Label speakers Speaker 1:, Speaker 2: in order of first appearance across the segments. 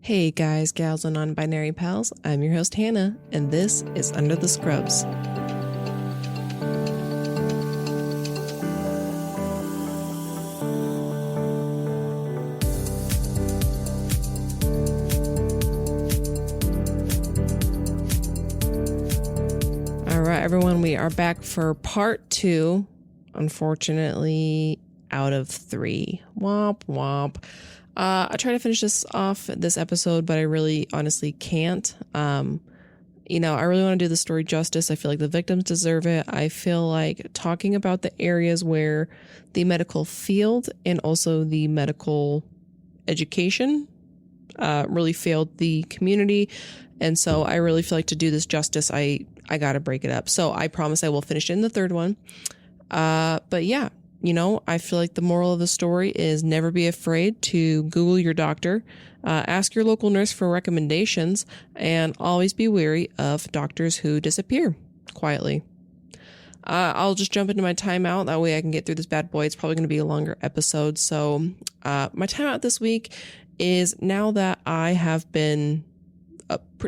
Speaker 1: Hey guys, gals, and non-binary pals, I'm your host Hannah, and this is Under the Scrubs. Alright everyone, we are back for part 2, unfortunately out of 3. Womp womp. I try to finish this episode, but I really honestly can't. I really want to do the story justice. I feel like the victims deserve it. I feel like talking about the areas where the medical field and also the medical education really failed the community. And so I really feel like to do this justice, I got to break it up. So I promise I will finish in the third one. But yeah. I feel like the moral of the story is never be afraid to Google your doctor, ask your local nurse for recommendations, and always be wary of doctors who disappear quietly. I'll just jump into my timeout. That way I can get through this bad boy. It's probably going to be a longer episode. So my timeout this week is now that I have been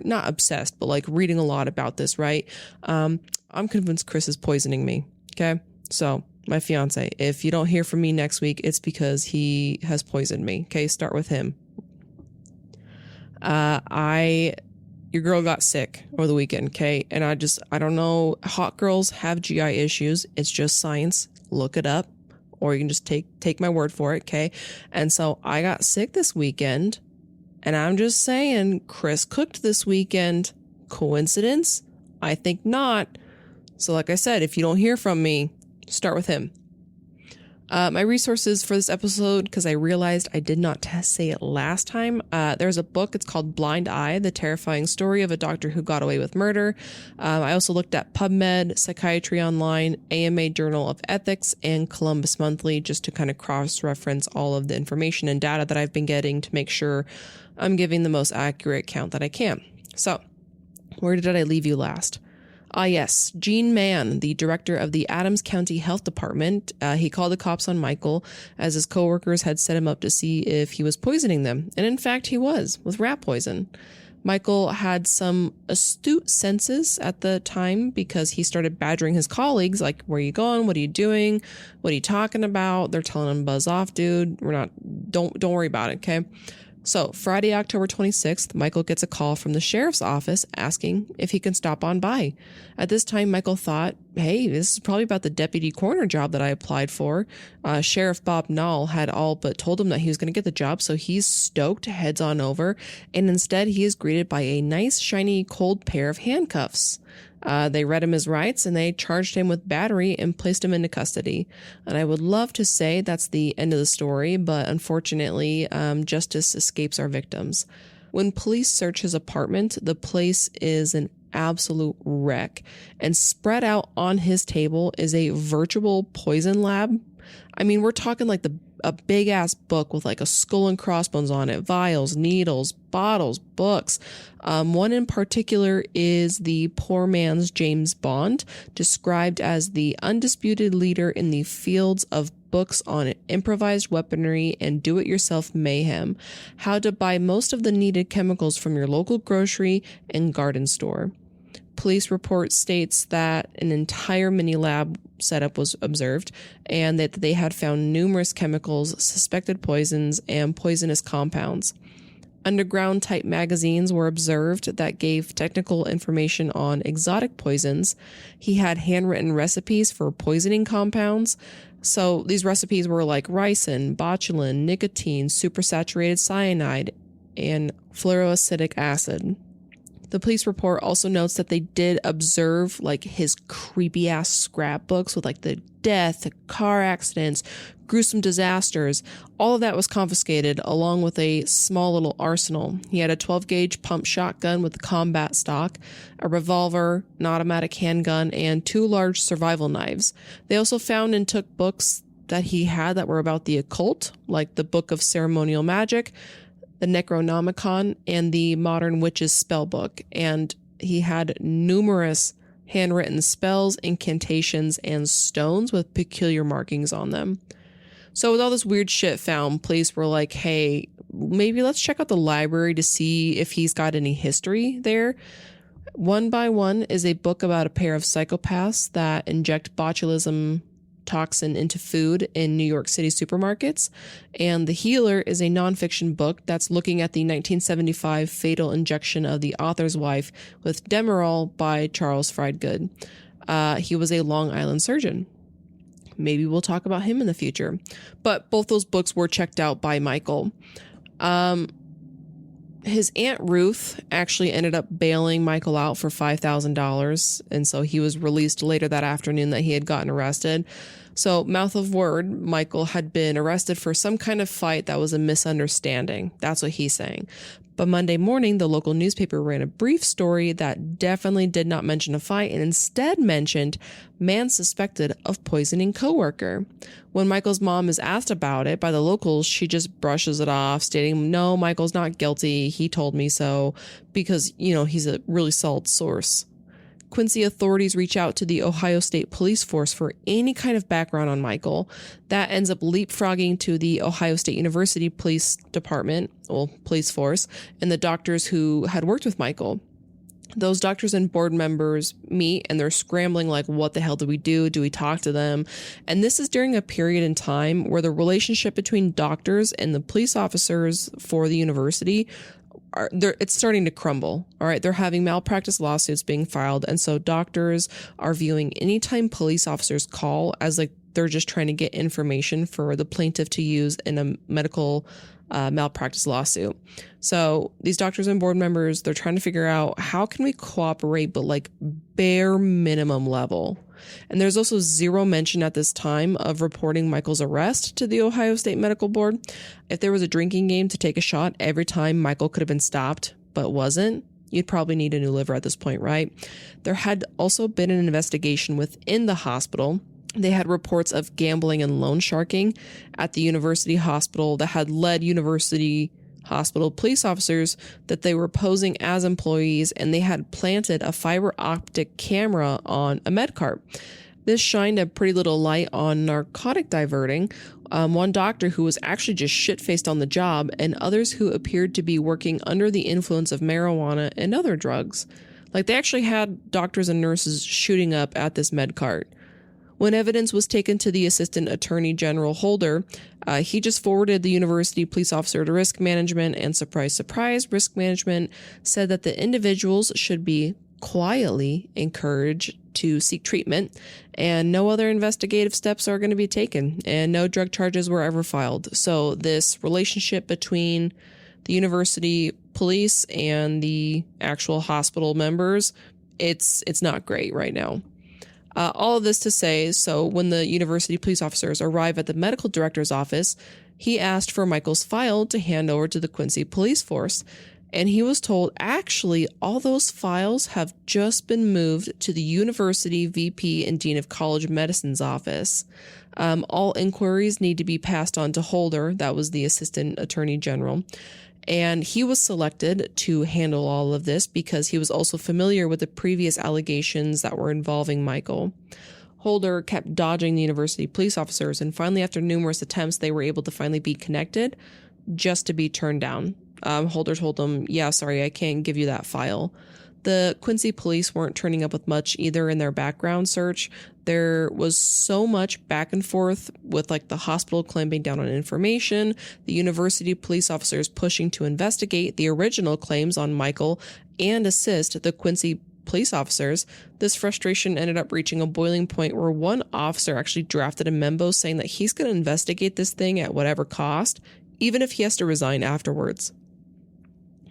Speaker 1: not obsessed, but like reading a lot about this, right? I'm convinced Chris is poisoning me. Okay. So my fiance, if you don't hear from me next week, it's because he has poisoned me. Okay, start with him. Your girl got sick over the weekend, okay? And I don't know. Hot girls have GI issues. It's just science. Look it up, or you can just take my word for it, okay? And so I got sick this weekend, and I'm just saying, Chris cooked this weekend. Coincidence? I think not. So like I said, if you don't hear from me, start with him. My resources for this episode, because I realized I did not say it last time. There's a book. It's called Blind Eye, The Terrifying Story of a Doctor Who Got Away with Murder. I also looked at PubMed, Psychiatry Online, AMA Journal of Ethics, and Columbus Monthly, just to kind of cross-reference all of the information and data that I've been getting to make sure I'm giving the most accurate count that I can. So, where did I leave you last? Yes, Gene Mann, the director of the Adams County Health Department, he called the cops on Michael as his coworkers had set him up to see if he was poisoning them. And in fact, he was, with rat poison. Michael had some astute senses at the time because he started badgering his colleagues, like, where are you going? What are you doing? What are you talking about? They're telling him, buzz off, dude. Don't worry about it, okay? So Friday, October 26th, Michael gets a call from the sheriff's office asking if he can stop on by. At this time, Michael thought, hey, this is probably about the deputy coroner job that I applied for. Sheriff Bob Knoll had all but told him that he was going to get the job, so he's stoked, heads on over, and instead he is greeted by a nice, shiny, cold pair of handcuffs. They read him his rights and they charged him with battery and placed him into custody. And I would love to say that's the end of the story, but unfortunately, justice escapes our victims. When police search his apartment, the place is an absolute wreck, and spread out on his table is a virtual poison lab. I mean, we're talking like a big ass book with like a skull and crossbones on it, vials, needles, bottles, books. One in particular is the poor man's James Bond, described as the undisputed leader in the fields of books on improvised weaponry and do-it-yourself mayhem, how to buy most of the needed chemicals from your local grocery and garden store. Police report states that an entire mini lab setup was observed and that they had found numerous chemicals, suspected poisons, and poisonous compounds. Underground type magazines were observed that gave technical information on exotic poisons. He had handwritten recipes for poisoning compounds. So these recipes were like ricin, botulin, nicotine, supersaturated cyanide, and fluoroacetic acid. The police report also notes that they did observe like his creepy ass scrapbooks with like the death, the car accidents, gruesome disasters. All of that was confiscated along with a small little arsenal. He had a 12-gauge pump shotgun with combat stock, a revolver, an automatic handgun, and 2 large survival knives. They also found and took books that he had that were about the occult, like the Book of Ceremonial Magic, the Necronomicon, and the Modern Witch's Spellbook, and he had numerous handwritten spells, incantations, and stones with peculiar markings on them. So with all this weird shit found, police were like, hey, maybe let's check out the library to see if he's got any history there. One by One is a book about a pair of psychopaths that inject botulism toxin into food in New York City supermarkets. And The Healer is a nonfiction book that's looking at the 1975 fatal injection of the author's wife with Demerol by Charles Friedgood. He was a Long Island surgeon. Maybe we'll talk about him in the future. But both those books were checked out by Michael. His Aunt Ruth actually ended up bailing Michael out for $5,000. And so he was released later that afternoon that he had gotten arrested. So mouth of word, Michael had been arrested for some kind of fight that was a misunderstanding. That's what he's saying. But Monday morning, the local newspaper ran a brief story that definitely did not mention a fight and instead mentioned man suspected of poisoning coworker. When Michael's mom is asked about it by the locals, she just brushes it off, stating, no, Michael's not guilty. He told me so because, he's a really solid source. Quincy authorities reach out to the Ohio State Police Force for any kind of background on Michael. That ends up leapfrogging to the Ohio State University Police Department, police force, and the doctors who had worked with Michael. Those doctors and board members meet and they're scrambling like, what the hell do we do? Do we talk to them? And this is during a period in time where the relationship between doctors and the police officers for the university it's starting to crumble. All right. They're having malpractice lawsuits being filed. And so doctors are viewing anytime police officers call as like they're just trying to get information for the plaintiff to use in a medical malpractice lawsuit. So these doctors and board members, they're trying to figure out how can we cooperate, but like bare minimum level. And there's also zero mention at this time of reporting Michael's arrest to the Ohio State Medical Board. If there was a drinking game to take a shot every time Michael could have been stopped, but wasn't, you'd probably need a new liver at this point, right? There had also been an investigation within the hospital. They had reports of gambling and loan sharking at the university hospital that had led university hospital police officers that they were posing as employees, and they had planted a fiber optic camera on a med cart. This shined a pretty little light on narcotic diverting, one doctor who was actually just shit-faced on the job, and others who appeared to be working under the influence of marijuana and other drugs. Like, they actually had doctors and nurses shooting up at this med cart. When evidence was taken to the Assistant Attorney General Holder, he just forwarded the university police officer to risk management, and surprise, surprise, risk management said that the individuals should be quietly encouraged to seek treatment, and no other investigative steps are going to be taken, and no drug charges were ever filed. So this relationship between the university police and the actual hospital members, it's not great right now. All of this to say, so when the university police officers arrive at the medical director's office, he asked for Michael's file to hand over to the Quincy police force. And he was told, actually, all those files have just been moved to the university VP and Dean of College Medicine's office. All inquiries need to be passed on to Holder. That was the Assistant Attorney General. And he was selected to handle all of this because he was also familiar with the previous allegations that were involving Michael. Holder kept dodging the university police officers, and finally, after numerous attempts, they were able to finally be connected, just to be turned down. Holder told them, yeah, sorry, I can't give you that file. The Quincy police weren't turning up with much either in their background search. There was so much back and forth with like the hospital clamping down on information, the university police officers pushing to investigate the original claims on Michael and assist the Quincy police officers. This frustration ended up reaching a boiling point where one officer actually drafted a memo saying that he's going to investigate this thing at whatever cost, even if he has to resign afterwards.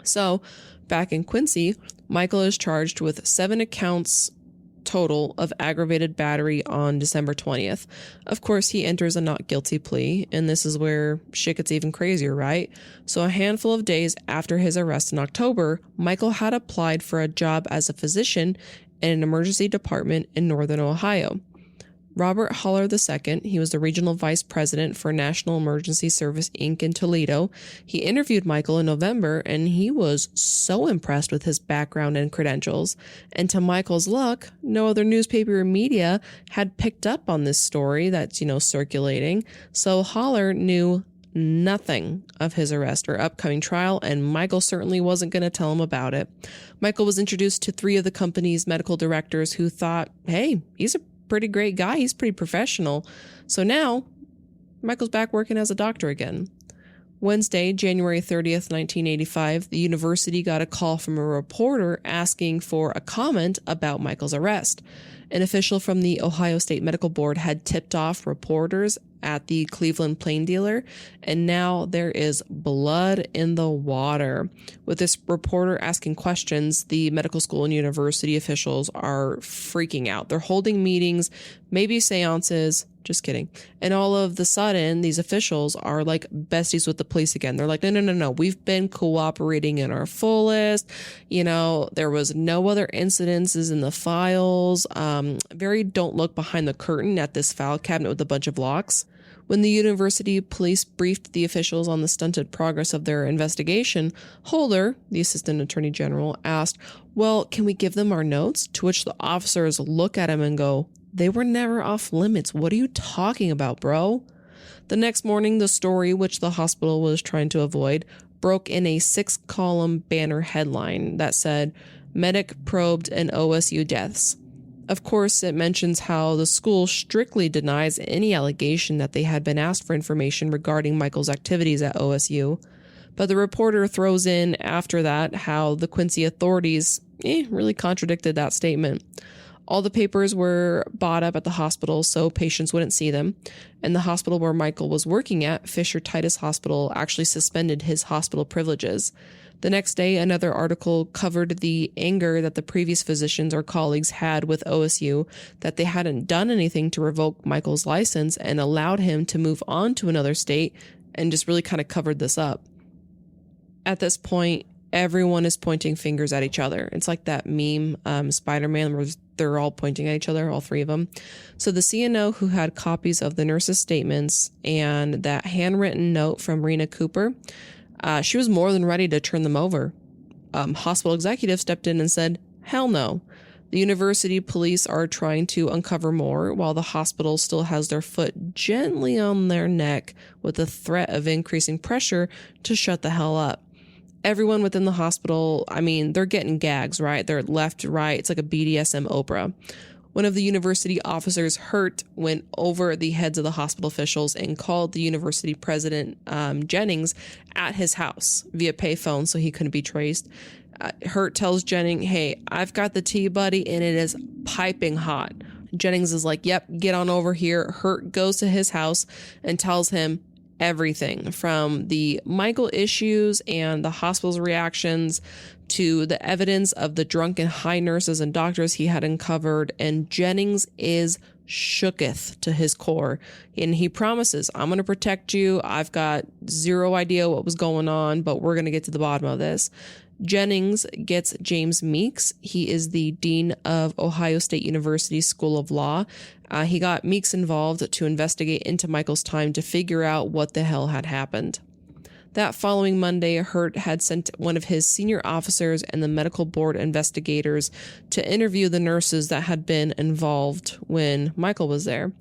Speaker 1: So, back in Quincy, Michael is charged with 7 accounts total of aggravated battery on December 20th. Of course, he enters a not guilty plea, and this is where shit gets even crazier, right? So a handful of days after his arrest in October, Michael had applied for a job as a physician in an emergency department in northern Ohio. Robert Holler II, he was the regional vice president for National Emergency Service Inc. in Toledo. He interviewed Michael in November, and he was so impressed with his background and credentials. And to Michael's luck, no other newspaper or media had picked up on this story that's, circulating. So Holler knew nothing of his arrest or upcoming trial, and Michael certainly wasn't going to tell him about it. Michael was introduced to 3 of the company's medical directors who thought, hey, he's a pretty great guy. He's pretty professional. So now Michael's back working as a doctor again. Wednesday, January 30th, 1985, the university got a call from a reporter asking for a comment about Michael's arrest. An official from the Ohio State Medical Board had tipped off reporters at the Cleveland Plain Dealer, and now there is blood in the water. With this reporter asking questions, the medical school and university officials are freaking out. They're holding meetings, maybe seances. Just kidding. And all of the sudden, these officials are like besties with the police again. They're like, no. We've been cooperating in our fullest. There was no other incidences in the files. Very don't look behind the curtain at this file cabinet with a bunch of locks. When the university police briefed the officials on the stunted progress of their investigation, Holder, the assistant attorney general, asked, well, can we give them our notes? To which the officers look at him and go, they were never off limits. What are you talking about, bro? The next morning, the story, which the hospital was trying to avoid, broke in a 6-column banner headline that said, Medic probed an OSU deaths. Of course, it mentions how the school strictly denies any allegation that they had been asked for information regarding Michael's activities at OSU. But the reporter throws in after that how the Quincy authorities really contradicted that statement. All the papers were bought up at the hospital so patients wouldn't see them. And the hospital where Michael was working at, Fisher Titus Hospital, actually suspended his hospital privileges. The next day, another article covered the anger that the previous physicians or colleagues had with OSU that they hadn't done anything to revoke Michael's license and allowed him to move on to another state, and just really kind of covered this up. At this point, everyone is pointing fingers at each other. It's like that meme, Spider-Man, where they're all pointing at each other, all 3 of them. So the CNO, who had copies of the nurses' statements and that handwritten note from Rena Cooper, she was more than ready to turn them over. Hospital executive stepped in and said, hell no. The university police are trying to uncover more, while the hospital still has their foot gently on their neck with the threat of increasing pressure to shut the hell up. Everyone within the hospital, they're getting gags, right? They're left, right. It's like a BDSM Oprah. One of the university officers, Hurt, went over the heads of the hospital officials and called the university president, Jennings, at his house via payphone so he couldn't be traced. Hurt tells Jennings, hey, I've got the tea, buddy, and it is piping hot. Jennings is like, yep, get on over here. Hurt goes to his house and tells him everything from the Michael issues and the hospital's reactions to the evidence of the drunken high nurses and doctors he had uncovered. And Jennings is shooketh to his core. And he promises, I'm going to protect you. I've got zero idea what was going on, but we're going to get to the bottom of this. Jennings gets James Meeks. He is the dean of Ohio State University School of Law. He got Meeks involved to investigate into Michael's time to figure out what the hell had happened. That following Monday, Hurt had sent one of his senior officers and the medical board investigators to interview the nurses that had been involved when Michael was there.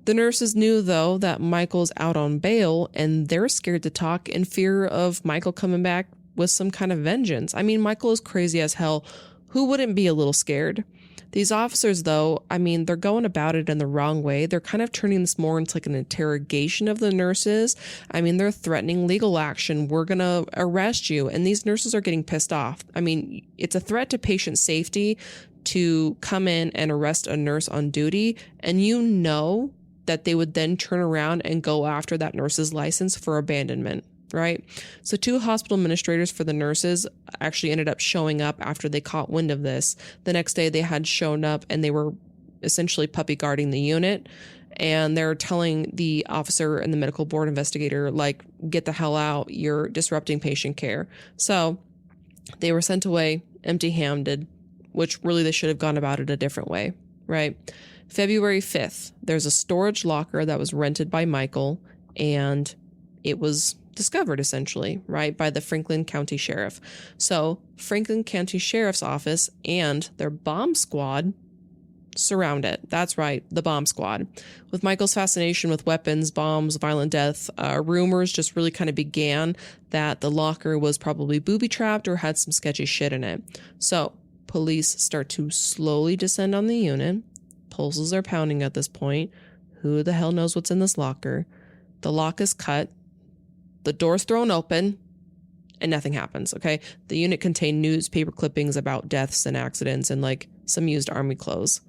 Speaker 1: The nurses knew, though, that Michael's out on bail, and they're scared to talk in fear of Michael coming back with some kind of vengeance. Michael is crazy as hell. Who wouldn't be a little scared? These officers, though, they're going about it in the wrong way. They're kind of turning this more into like an interrogation of the nurses. They're threatening legal action. We're going to arrest you. And these nurses are getting pissed off. It's a threat to patient safety to come in and arrest a nurse on duty. And that they would then turn around and go after that nurse's license for abandonment. Right? So 2 hospital administrators for the nurses actually ended up showing up after they caught wind of this. The next day they had shown up and they were essentially puppy guarding the unit. And they're telling the officer and the medical board investigator, like, get the hell out. You're disrupting patient care. So they were sent away empty-handed, which really they should have gone about it a different way. Right? February 5th, there's a storage locker that was rented by Michael, and it was discovered essentially, right, by the Franklin County Sheriff. So Franklin County Sheriff's Office and their bomb squad surround it. That's right, the bomb squad. With Michael's fascination with weapons, bombs, violent death, rumors just really kind of began that the locker was probably booby-trapped or had some sketchy shit in it. So police start to slowly descend on the unit. Pulses are pounding at this point. Who the hell knows what's in this locker? The lock is cut. The door's thrown open. And nothing happens, okay? The unit contained newspaper clippings about deaths and accidents and, like, some used army clothes.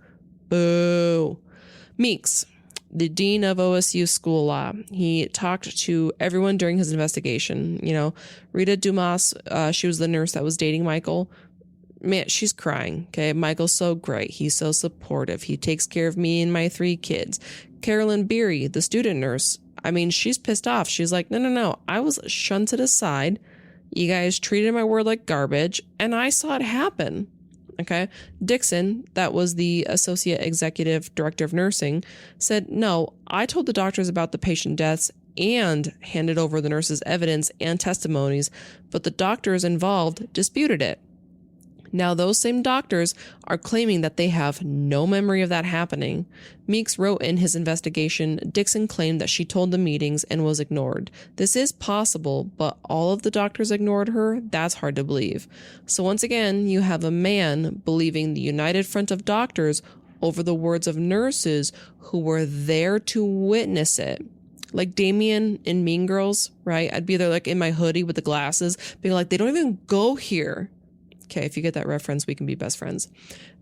Speaker 1: Boo. Meeks, the dean of OSU School Law, he talked to everyone during his investigation. You know, Rita Dumas, she was the nurse that was dating Michael. Man, she's crying, okay? Michael's so great. He's so supportive. He takes care of me and my 3 kids. Carolyn Beery, the student nurse, I mean, she's pissed off. She's like, no. I was shunted aside. You guys treated my word like garbage, and I saw it happen. Okay. Dixon, that was the associate executive director of nursing, said, no, I told the doctors about the patient deaths and handed over the nurses' evidence and testimonies, but the doctors involved disputed it. Now, those same doctors are claiming that they have no memory of that happening. Meeks wrote in his investigation, Dixon claimed that she told the meetings and was ignored. This is possible, but all of the doctors ignored her? That's hard to believe. So once again, you have a man believing the united front of doctors over the words of nurses who were there to witness it. Like Damien in Mean Girls, right? I'd be there like in my hoodie with the glasses, being like, they don't even go here. Okay, if you get that reference, we can be best friends.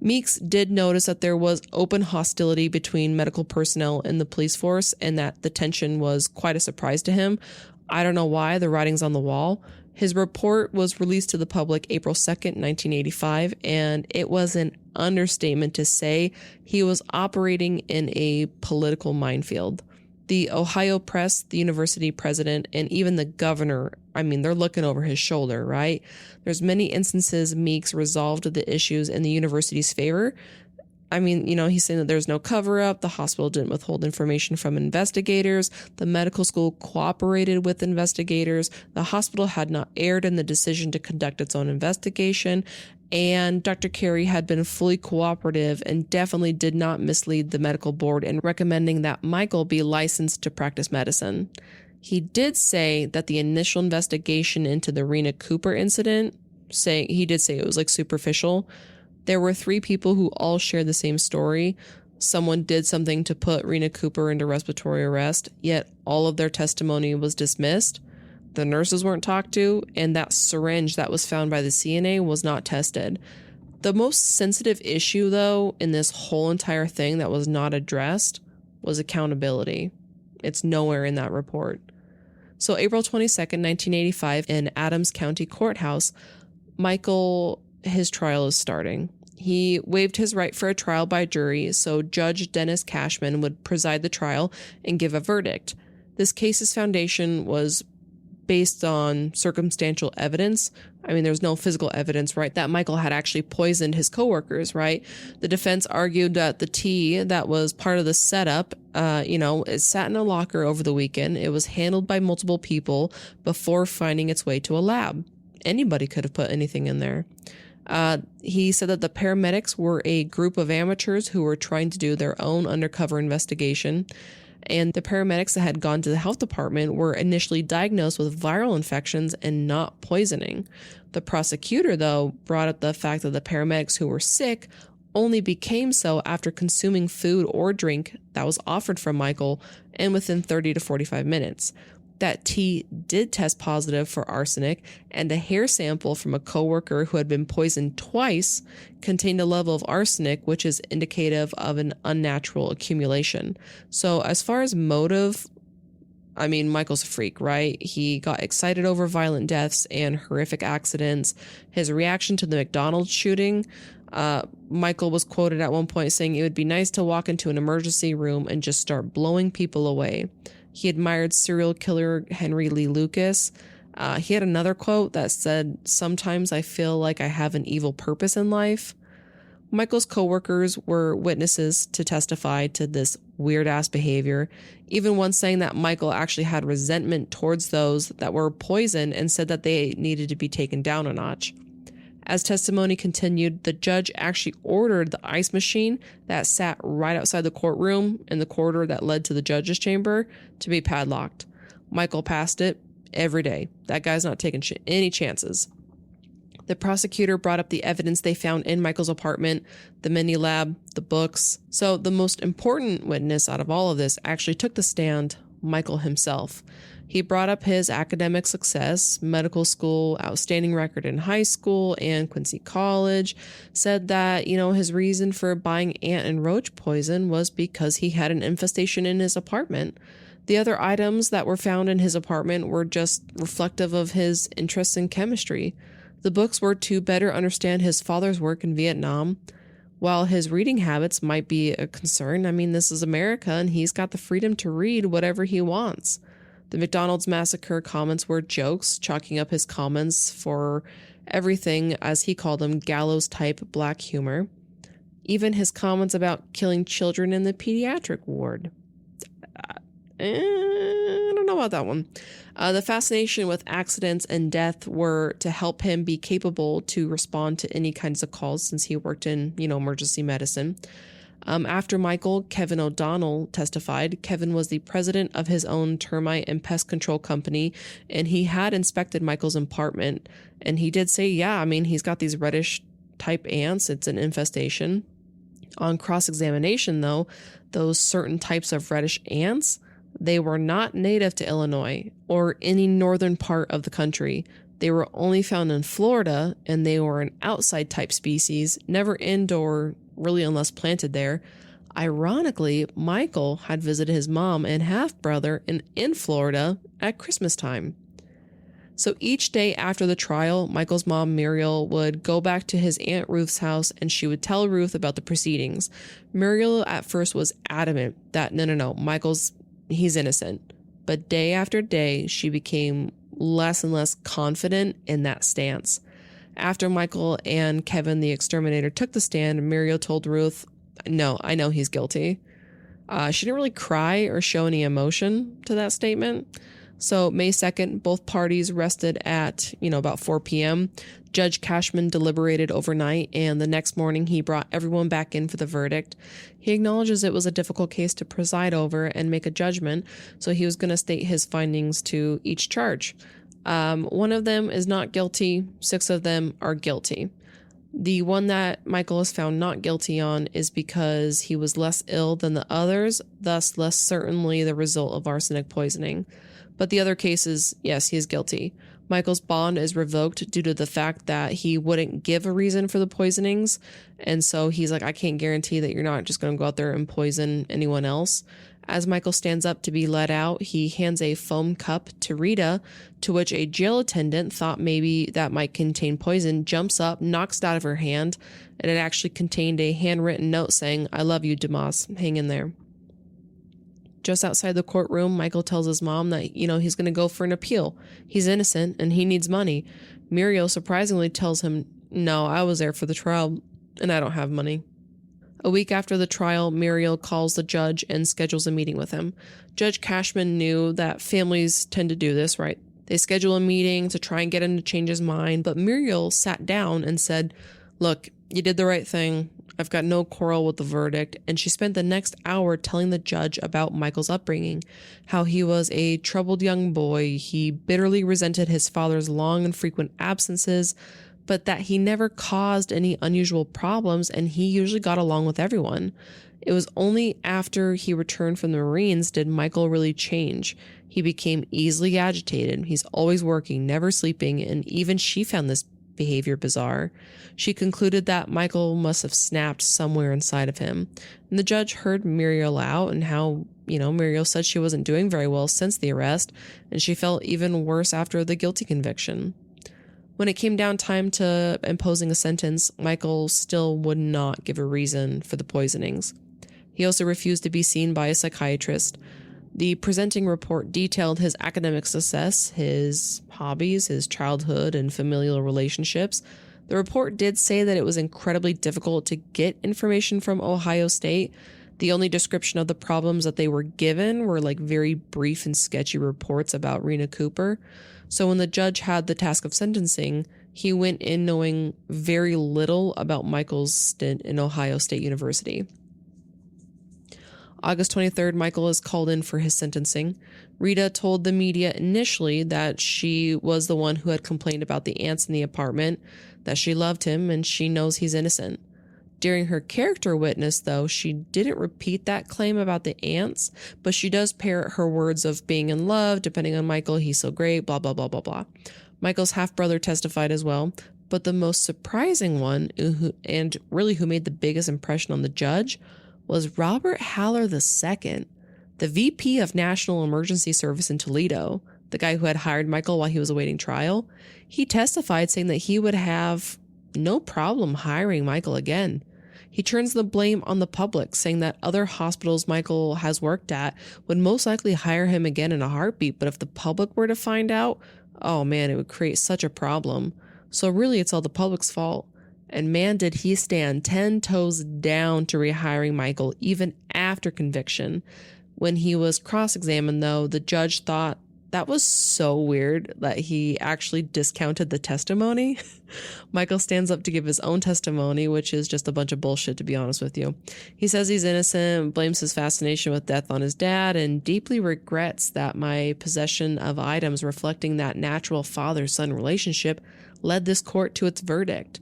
Speaker 1: Meeks did notice that there was open hostility between medical personnel and the police force, and that the tension was quite a surprise to him. I don't know why, the writing's on the wall. His report was released to the public April 2nd, 1985, and it was an understatement to say he was operating in a political minefield. The Ohio press, the university president, and even the governor, I mean, they're looking over his shoulder, right? There's many instances Meeks resolved the issues in the university's favor. I mean, you know, he's saying that there's no cover-up, the hospital didn't withhold information from investigators, the medical school cooperated with investigators, the hospital had not erred in the decision to conduct its own investigation, and Dr. Carey had been fully cooperative and definitely did not mislead the medical board in recommending that Michael be licensed to practice medicine. He did say that the initial investigation into the Rena Cooper incident, he did say it was like superficial. There were 3 people who all shared the same story. Someone did something to put Rena Cooper into respiratory arrest, yet all of their testimony was dismissed. The nurses weren't talked to, and that syringe that was found by the CNA was not tested. The most sensitive issue, though, in this whole entire thing that was not addressed was accountability. It's nowhere in that report. So April 22nd, 1985, in Adams County Courthouse, Michael, his trial is starting. He waived his right for a trial by jury, so Judge Dennis Cashman would preside the trial and give a verdict. This case's foundation was based on circumstantial evidence. I mean, there's no physical evidence, right, that Michael had actually poisoned his coworkers, right? The defense argued that the tea that was part of the setup, it sat in a locker over the weekend. It was handled by multiple people before finding its way to a lab. Anybody could have put anything in there. He said that the paramedics were a group of amateurs who were trying to do their own undercover investigation. And the paramedics that had gone to the health department were initially diagnosed with viral infections and not poisoning. The prosecutor, though, brought up the fact that the paramedics who were sick only became so after consuming food or drink that was offered from Michael and within 30 to 45 minutes. That tea did test positive for arsenic, and a hair sample from a coworker who had been poisoned twice contained a level of arsenic, which is indicative of an unnatural accumulation. So as far as motive, I mean, Michael's a freak, right? He got excited over violent deaths and horrific accidents. His reaction to the McDonald's shooting, Michael was quoted at one point saying it would be nice to walk into an emergency room and just start blowing people away. He admired serial killer Henry Lee Lucas. He had another quote that said, "Sometimes I feel like I have an evil purpose in life." Michael's coworkers were witnesses to testify to this weird-ass behavior, even one saying that Michael actually had resentment towards those that were poisoned and said that they needed to be taken down a notch. As testimony continued, the judge actually ordered the ice machine that sat right outside the courtroom in the corridor that led to the judge's chamber to be padlocked. Michael passed it every day. That guy's not taking any chances. The prosecutor brought up the evidence they found in Michael's apartment, the mini lab, the books. So the most important witness out of all of this actually took the stand, Michael himself. He brought up his academic success, medical school, outstanding record in high school and Quincy College, said that, his reason for buying ant and roach poison was because he had an infestation in his apartment. The other items that were found in his apartment were just reflective of his interest in chemistry. The books were to better understand his father's work in Vietnam. While his reading habits might be a concern, this is America and he's got the freedom to read whatever he wants. The McDonald's massacre comments were jokes, chalking up his comments for everything, as he called them, gallows-type black humor. Even his comments about killing children in the pediatric ward. I don't know about that one. The fascination with accidents and death were to help him be capable to respond to any kinds of calls since he worked in, emergency medicine. After Michael, Kevin O'Donnell testified. Kevin was the president of his own termite and pest control company, and he had inspected Michael's apartment. And he did say, he's got these reddish type ants. It's an infestation. On cross-examination, though, those certain types of reddish ants, they were not native to Illinois or any northern part of the country. They were only found in Florida, and they were an outside type species, never indoor, really unless planted there. Ironically, Michael had visited his mom and half-brother in Florida at Christmas time. So each day after the trial, Michael's mom, Muriel, would go back to his Aunt Ruth's house and she would tell Ruth about the proceedings. Muriel at first was adamant that no, he's innocent. But day after day, she became less and less confident in that stance. After Michael and Kevin, the exterminator, took the stand, Muriel told Ruth, "No, I know he's guilty." She didn't really cry or show any emotion to that statement. So May 2nd, both parties rested at, about 4 p.m. Judge Cashman deliberated overnight, and the next morning he brought everyone back in for the verdict. He acknowledges it was a difficult case to preside over and make a judgment, so he was going to state his findings to each charge. One of them is not guilty. 6 of them are guilty. The one that Michael is found not guilty on is because he was less ill than the others, thus less certainly the result of arsenic poisoning. But the other cases, yes, he is guilty. Michael's bond is revoked due to the fact that he wouldn't give a reason for the poisonings. And so he's like, I can't guarantee that you're not just going to go out there and poison anyone else. As Michael stands up to be let out, he hands a foam cup to Rita, to which a jail attendant thought maybe that might contain poison, jumps up, knocks it out of her hand, and it actually contained a handwritten note saying, "I love you, Damas. Hang in there." Just outside the courtroom, Michael tells his mom that, he's going to go for an appeal. He's innocent and he needs money. Muriel surprisingly tells him, "No, I was there for the trial and I don't have money." A week after the trial, Muriel calls the judge and schedules a meeting with him. Judge Cashman knew that families tend to do this, right? They schedule a meeting to try and get him to change his mind, but Muriel sat down and said, "Look, you did the right thing. I've got no quarrel with the verdict." And she spent the next hour telling the judge about Michael's upbringing, how he was a troubled young boy. He bitterly resented his father's long and frequent absences, but that he never caused any unusual problems and he usually got along with everyone. It was only after he returned from the Marines did Michael really change. He became easily agitated. He's always working, never sleeping, and even she found this behavior bizarre. She concluded that Michael must have snapped somewhere inside of him. And the judge heard Muriel out and how, Muriel said she wasn't doing very well since the arrest, and she felt even worse after the guilty conviction. When it came down time to imposing a sentence, Michael still would not give a reason for the poisonings. He also refused to be seen by a psychiatrist. The presenting report detailed his academic success, his hobbies, his childhood and familial relationships, The report did say that it was incredibly difficult to get information from Ohio State. The only description of the problems that they were given were like very brief and sketchy reports about Rena Cooper. So when the judge had the task of sentencing, he went in knowing very little about Michael's stint in Ohio State University. August 23rd, Michael is called in for his sentencing. Rita told the media initially that she was the one who had complained about the ants in the apartment, that she loved him, and she knows he's innocent. During her character witness, though, she didn't repeat that claim about the ants, but she does parrot her words of being in love, depending on Michael, he's so great, blah, blah, blah, blah, blah. Michael's half-brother testified as well, but the most surprising one, and really who made the biggest impression on the judge, was Robert Haller II, the VP of National Emergency Service in Toledo, the guy who had hired Michael while he was awaiting trial. He testified saying that he would have no problem hiring Michael again. He turns the blame on the public, saying that other hospitals Michael has worked at would most likely hire him again in a heartbeat, but if the public were to find out, oh man, it would create such a problem. So really, it's all the public's fault. And man, did he stand 10 toes down to rehiring Michael even after conviction. When he was cross-examined, though, the judge thought that was so weird that he actually discounted the testimony. Michael stands up to give his own testimony, which is just a bunch of bullshit, to be honest with you. He says he's innocent, blames his fascination with death on his dad, and deeply regrets that my possession of items reflecting that natural father-son relationship led this court to its verdict.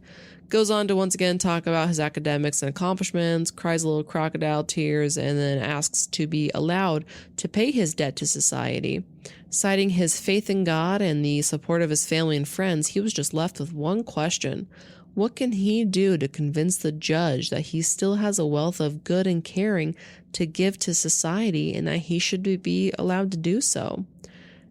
Speaker 1: Goes on to once again talk about his academics and accomplishments, cries a little crocodile tears, and then asks to be allowed to pay his debt to society. Citing his faith in God and the support of his family and friends, he was just left with one question. What can he do to convince the judge that he still has a wealth of good and caring to give to society and that he should be allowed to do so?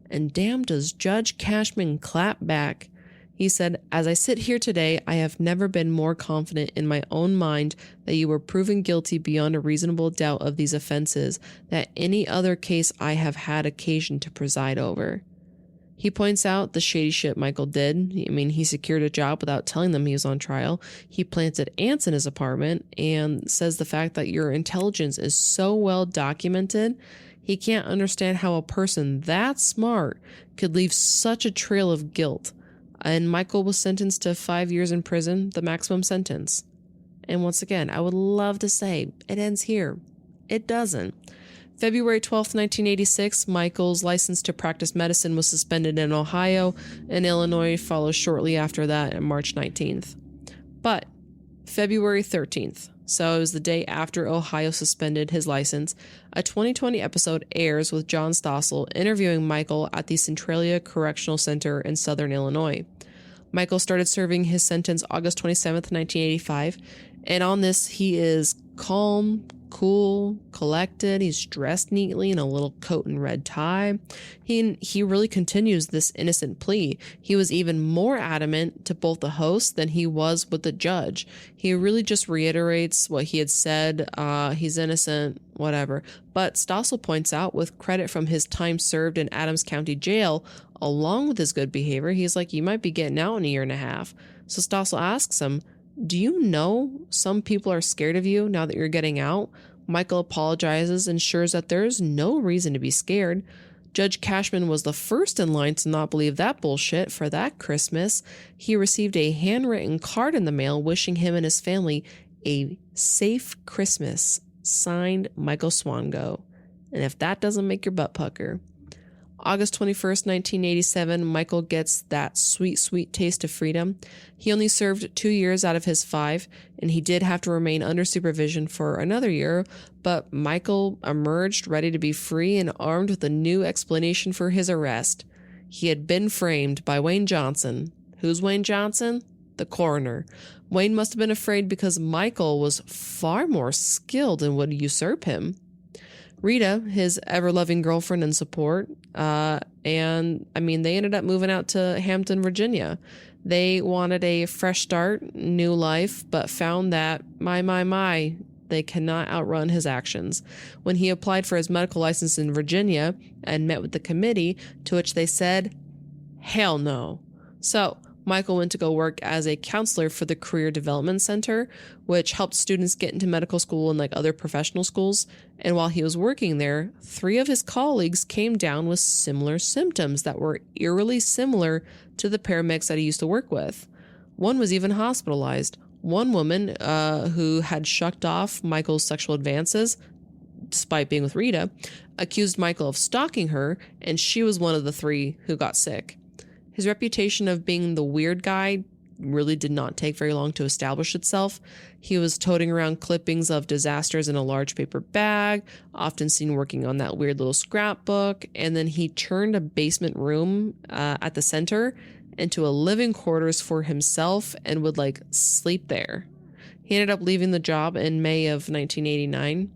Speaker 1: And damn, does Judge Cashman clap back. He said, "As I sit here today, I have never been more confident in my own mind that you were proven guilty beyond a reasonable doubt of these offenses than any other case I have had occasion to preside over." He points out the shady shit Michael did. He secured a job without telling them he was on trial. He planted ants in his apartment and says the fact that your intelligence is so well documented, he can't understand how a person that smart could leave such a trail of guilt. And Michael was sentenced to 5 years in prison, the maximum sentence. And once again, I would love to say it ends here. It doesn't. February 12th, 1986, Michael's license to practice medicine was suspended in Ohio, and Illinois follows shortly after that on March 19th. But February 13th, so it was the day after Ohio suspended his license, a 2020 episode airs with John Stossel interviewing Michael at the Centralia Correctional Center in Southern Illinois. Michael started serving his sentence August 27th, 1985, and on this he is calm, cool, collected. He's dressed neatly in a little coat and red tie. He really continues this innocent plea. He was even more adamant to both the host than he was with the judge. He really just reiterates what he had said. He's innocent, whatever. But Stossel points out, with credit from his time served in Adams County Jail, along with his good behavior, he's like, you might be getting out in a year and a half. So Stossel asks him, do you know some people are scared of you now that you're getting out? Michael apologizes and ensures that there's no reason to be scared. Judge Cashman was the first in line to not believe that bullshit. For that Christmas, he received a handwritten card in the mail wishing him and his family a safe Christmas, signed Michael Swango. And if that doesn't make your butt pucker. August 21st, 1987, Michael gets that sweet, sweet taste of freedom. He only served 2 years out of his 5, and he did have to remain under supervision for another year, but Michael emerged ready to be free and armed with a new explanation for his arrest. He had been framed by Wayne Johnson. Who's Wayne Johnson? The coroner. Wayne must have been afraid because Michael was far more skilled and would usurp him. Rita, his ever-loving girlfriend and support, they ended up moving out to Hampton, Virginia. They wanted a fresh start, new life, but found that, they cannot outrun his actions. When he applied for his medical license in Virginia and met with the committee, to which they said, hell no. So, Michael went to go work as a counselor for the Career Development Center, which helped students get into medical school and other professional schools. And while he was working there, 3 of his colleagues came down with similar symptoms that were eerily similar to the paramedics that he used to work with. One was even hospitalized. One woman who had shucked off Michael's sexual advances, despite being with Rita, accused Michael of stalking her, and she was one of the 3 who got sick. His reputation of being the weird guy really did not take very long to establish itself. He was toting around clippings of disasters in a large paper bag, often seen working on that weird little scrapbook, and then he turned a basement room at the center into a living quarters for himself and would sleep there. He ended up leaving the job in May of 1989.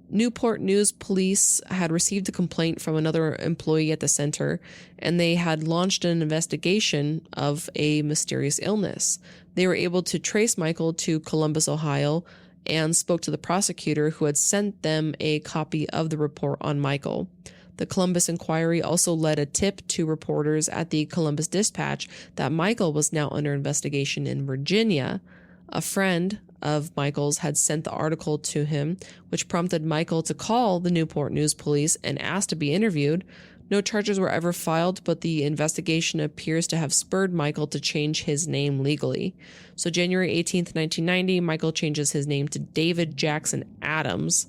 Speaker 1: Newport News police had received a complaint from another employee at the center, and they had launched an investigation of a mysterious illness. They were able to trace Michael to Columbus, Ohio, and spoke to the prosecutor, who had sent them a copy of the report on Michael. The Columbus inquiry also led a tip to reporters at the Columbus Dispatch that Michael was now under investigation in Virginia. A friend of Michael's had sent the article to him, which prompted Michael to call the Newport News police and ask to be interviewed. No charges were ever filed, but the investigation appears to have spurred Michael to change his name legally. So January 18th, 1990, Michael changes his name to David Jackson Adams.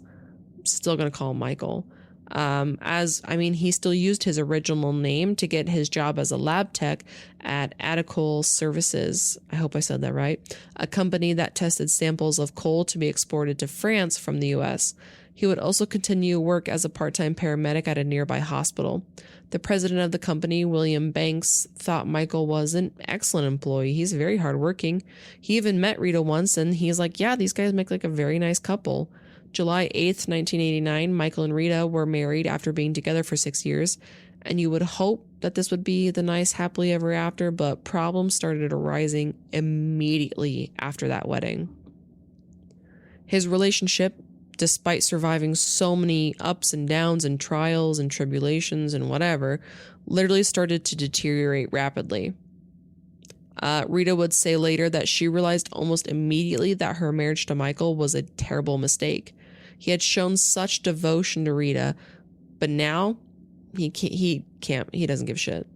Speaker 1: Still going to call him Michael. He still used his original name to get his job as a lab tech at Atticol Services. I hope I said that right. A company that tested samples of coal to be exported to France from the U.S. He would also continue work as a part-time paramedic at a nearby hospital. The president of the company, William Banks, thought Michael was an excellent employee. He's very hardworking. He even met Rita once, and he's like, yeah, these guys make a very nice couple. July 8th, 1989, Michael and Rita were married after being together for 6 years, and you would hope that this would be the nice happily ever after, but problems started arising immediately after that wedding. His relationship, despite surviving so many ups and downs and trials and tribulations and whatever, literally started to deteriorate rapidly. Rita would say later that she realized almost immediately that her marriage to Michael was a terrible mistake. He had shown such devotion to Rita, but now he doesn't give a shit.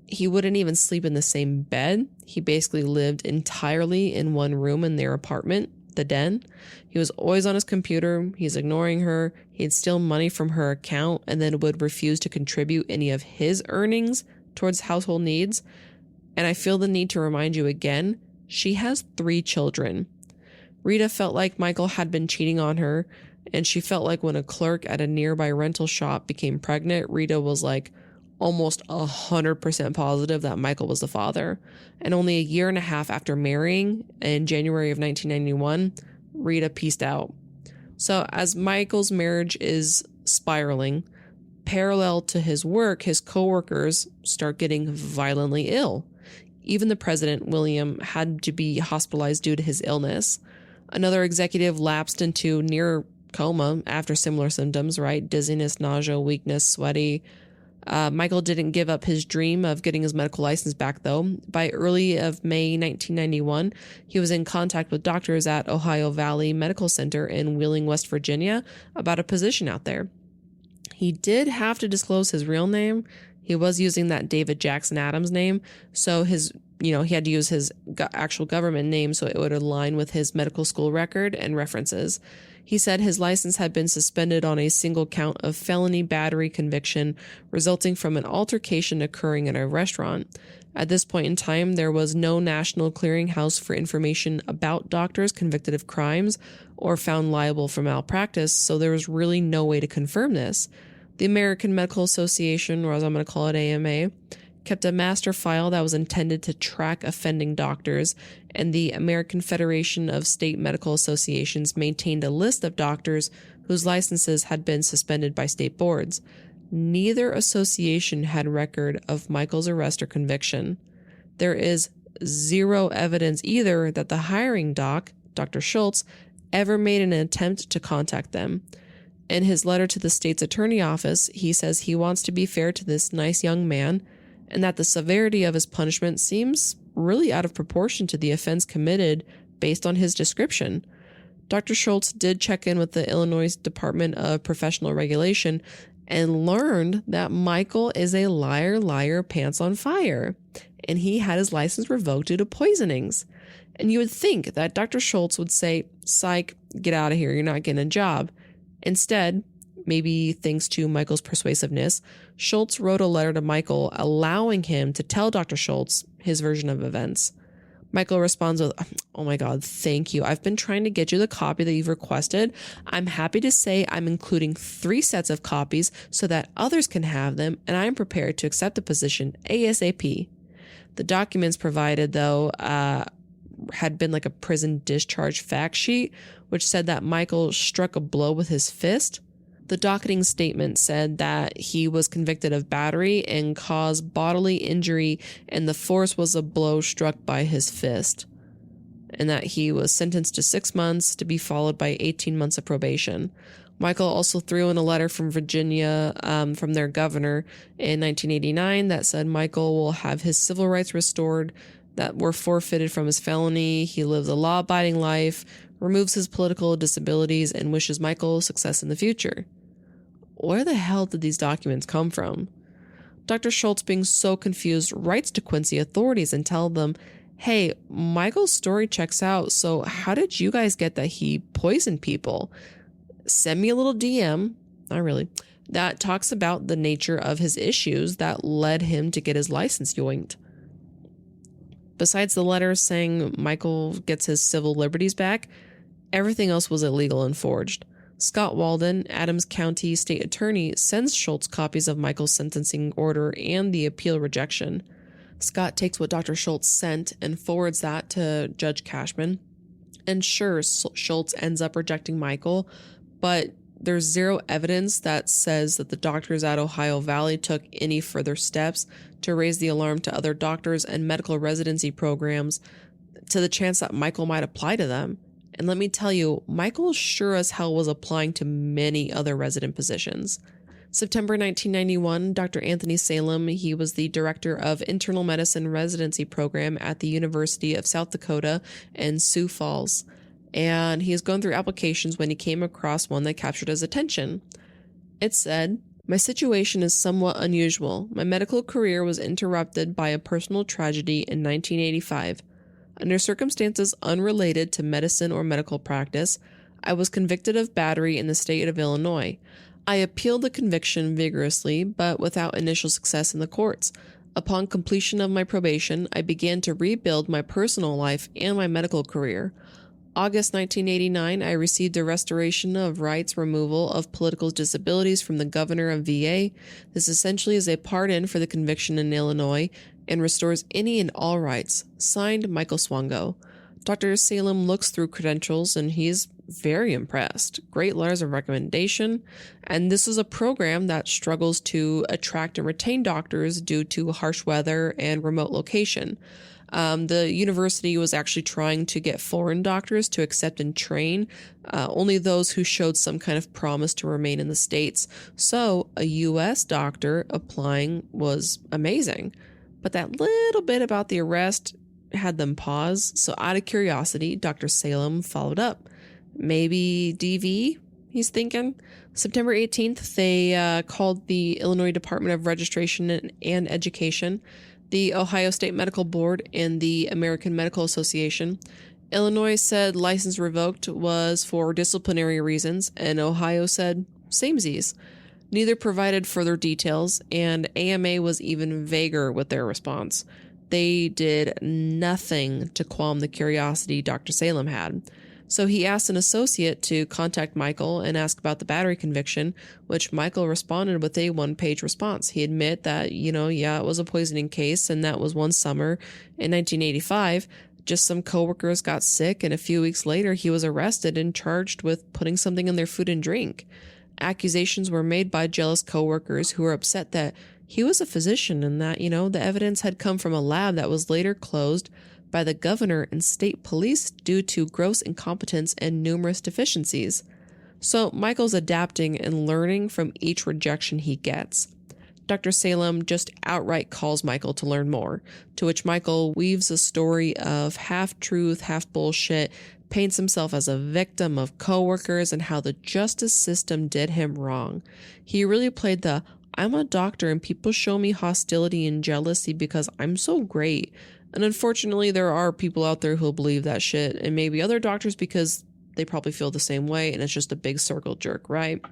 Speaker 1: He wouldn't even sleep in the same bed. He basically lived entirely in one room in their apartment, the den. He was always on his computer. He's ignoring her. He'd steal money from her account and then would refuse to contribute any of his earnings towards household needs. And I feel the need to remind you again, she has 3 children. Rita felt like Michael had been cheating on her, and she felt like when a clerk at a nearby rental shop became pregnant, Rita was almost 100% positive that Michael was the father. And only a year and a half after marrying, in January of 1991, Rita peaced out. So as Michael's marriage is spiraling, parallel to his work, his coworkers start getting violently ill. Even the president, William, had to be hospitalized due to his illness. Another executive lapsed into near coma after similar symptoms, right? Dizziness, nausea, weakness, sweaty. Michael didn't give up his dream of getting his medical license back, though. By early of May 1991, he was in contact with doctors at Ohio Valley Medical Center in Wheeling, West Virginia, about a position out there. He did have to disclose his real name. He was using that David Jackson Adams name, so he had to use his actual government name so it would align with his medical school record and references. He said his license had been suspended on a single count of felony battery conviction resulting from an altercation occurring in a restaurant. At this point in time, there was no national clearinghouse for information about doctors convicted of crimes or found liable for malpractice, so there was really no way to confirm this. The American Medical Association, or as I'm going to call it AMA, kept a master file that was intended to track offending doctors, and the American Federation of State Medical Associations maintained a list of doctors whose licenses had been suspended by state boards. Neither association had record of Michael's arrest or conviction. There is zero evidence either that the hiring doc, Dr. Schultz, ever made an attempt to contact them. In his letter to the state's attorney office, he says he wants to be fair to this nice young man and that the severity of his punishment seems really out of proportion to the offense committed based on his description. Dr. Schultz did check in with the Illinois Department of Professional Regulation and learned that Michael is a liar, pants on fire, and he had his license revoked due to poisonings. And you would think that Dr. Schultz would say, psych, get out of here, you're not getting a job. Instead, maybe thanks to Michael's persuasiveness, Schultz wrote a letter to Michael allowing him to tell Dr. Schultz his version of events. Michael responds with, oh my God, thank you. I've been trying to get you the copy that you've requested. I'm happy to say I'm including 3 sets of copies so that others can have them, and I am prepared to accept the position ASAP. The documents provided, though, had been like a prison discharge fact sheet, which said that Michael struck a blow with his fist. The docketing statement said that he was convicted of battery and caused bodily injury, and the force was a blow struck by his fist, and that he was sentenced to 6 months to be followed by 18 months of probation. Michael also threw in a letter from Virginia from their governor in 1989 that said Michael will have his civil rights restored that were forfeited from his felony. He lives a law-abiding life, removes his political disabilities, and wishes Michael success in the future. Where the hell did these documents come from? Dr. Schultz, being so confused, writes to Quincy authorities and tells them, hey, Michael's story checks out, so how did you guys get that he poisoned people? Send me a little DM, not really, that talks about the nature of his issues that led him to get his license yoinked. Besides the letter saying Michael gets his civil liberties back, everything else was illegal and forged. Scott Walden, Adams County State Attorney, sends Schultz copies of Michael's sentencing order and the appeal rejection. Scott takes what Dr. Schultz sent and forwards that to Judge Cashman. And sure, Schultz ends up rejecting Michael, but there's zero evidence that says that the doctors at Ohio Valley took any further steps to raise the alarm to other doctors and medical residency programs to the chance that Michael might apply to them. And let me tell you, Michael sure as hell was applying to many other resident positions. September 1991, Dr. Anthony Salem, he was the director of internal medicine residency program at the University of South Dakota in Sioux Falls. And he was going through applications when he came across one that captured his attention. It said, my situation is somewhat unusual. My medical career was interrupted by a personal tragedy in 1985. Under circumstances unrelated to medicine or medical practice, I was convicted of battery in the state of Illinois. I appealed the conviction vigorously, but without initial success in the courts. Upon completion of my probation, I began to rebuild my personal life and my medical career. August 1989, I received a restoration of rights removal of political disabilities from the governor of VA. This essentially is a pardon for the conviction in Illinois and restores any and all rights. Signed, Michael Swango. Dr. Salem looks through credentials and he's very impressed. Great letters of recommendation. And this is a program that struggles to attract and retain doctors due to harsh weather and remote location. The university was actually trying to get foreign doctors to accept and train only those who showed some kind of promise to remain in the States. So a U.S. doctor applying was amazing. But that little bit about the arrest had them pause. So out of curiosity, Dr. Salem followed up. Maybe DV, he's thinking. September 18th, they called the Illinois Department of Registration and Education, the Ohio State Medical Board, and the American Medical Association. Illinois said license revoked was for disciplinary reasons, and Ohio said samesies. Neither provided further details, and AMA was even vaguer with their response. They did nothing to qualm the curiosity Dr. Salem had. So he asked an associate to contact Michael and ask about the battery conviction, which Michael responded with a one-page response. He admitted that, it was a poisoning case, and that was one summer in 1985. Just some coworkers got sick, and a few weeks later he was arrested and charged with putting something in their food and drink. Accusations were made by jealous coworkers who were upset that he was a physician and that, the evidence had come from a lab that was later closed by the governor and state police due to gross incompetence and numerous deficiencies. So Michael's adapting and learning from each rejection he gets. Dr. Salem just outright calls Michael to learn more, to which Michael weaves a story of half-truth, half-bullshit, paints himself as a victim of coworkers and how the justice system did him wrong. He really played the, I'm a doctor and people show me hostility and jealousy because I'm so great. And unfortunately, there are people out there who'll believe that shit, and maybe other doctors because they probably feel the same way, and it's just a big circle jerk, right?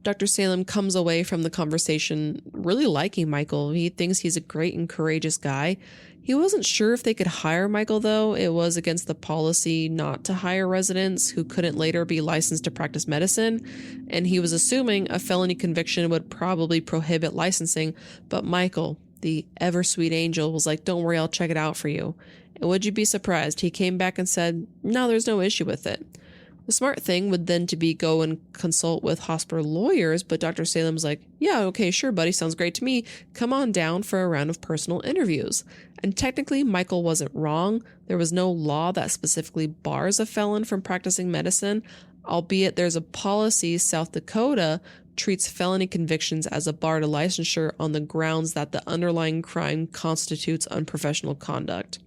Speaker 1: Dr. Salem comes away from the conversation really liking Michael. He thinks he's a great and courageous guy. He wasn't sure if they could hire Michael, though. It was against the policy not to hire residents who couldn't later be licensed to practice medicine, and he was assuming a felony conviction would probably prohibit licensing, but Michael, the ever-sweet angel, was like, don't worry, I'll check it out for you. And would you be surprised? He came back and said, no, there's no issue with it. The smart thing would then to be go and consult with hospital lawyers, but Dr. Salem's like, yeah, okay, sure, buddy, sounds great to me. Come on down for a round of personal interviews. And technically, Michael wasn't wrong. There was no law that specifically bars a felon from practicing medicine, albeit there's a policy South Dakota treats felony convictions as a bar to licensure on the grounds that the underlying crime constitutes unprofessional conduct.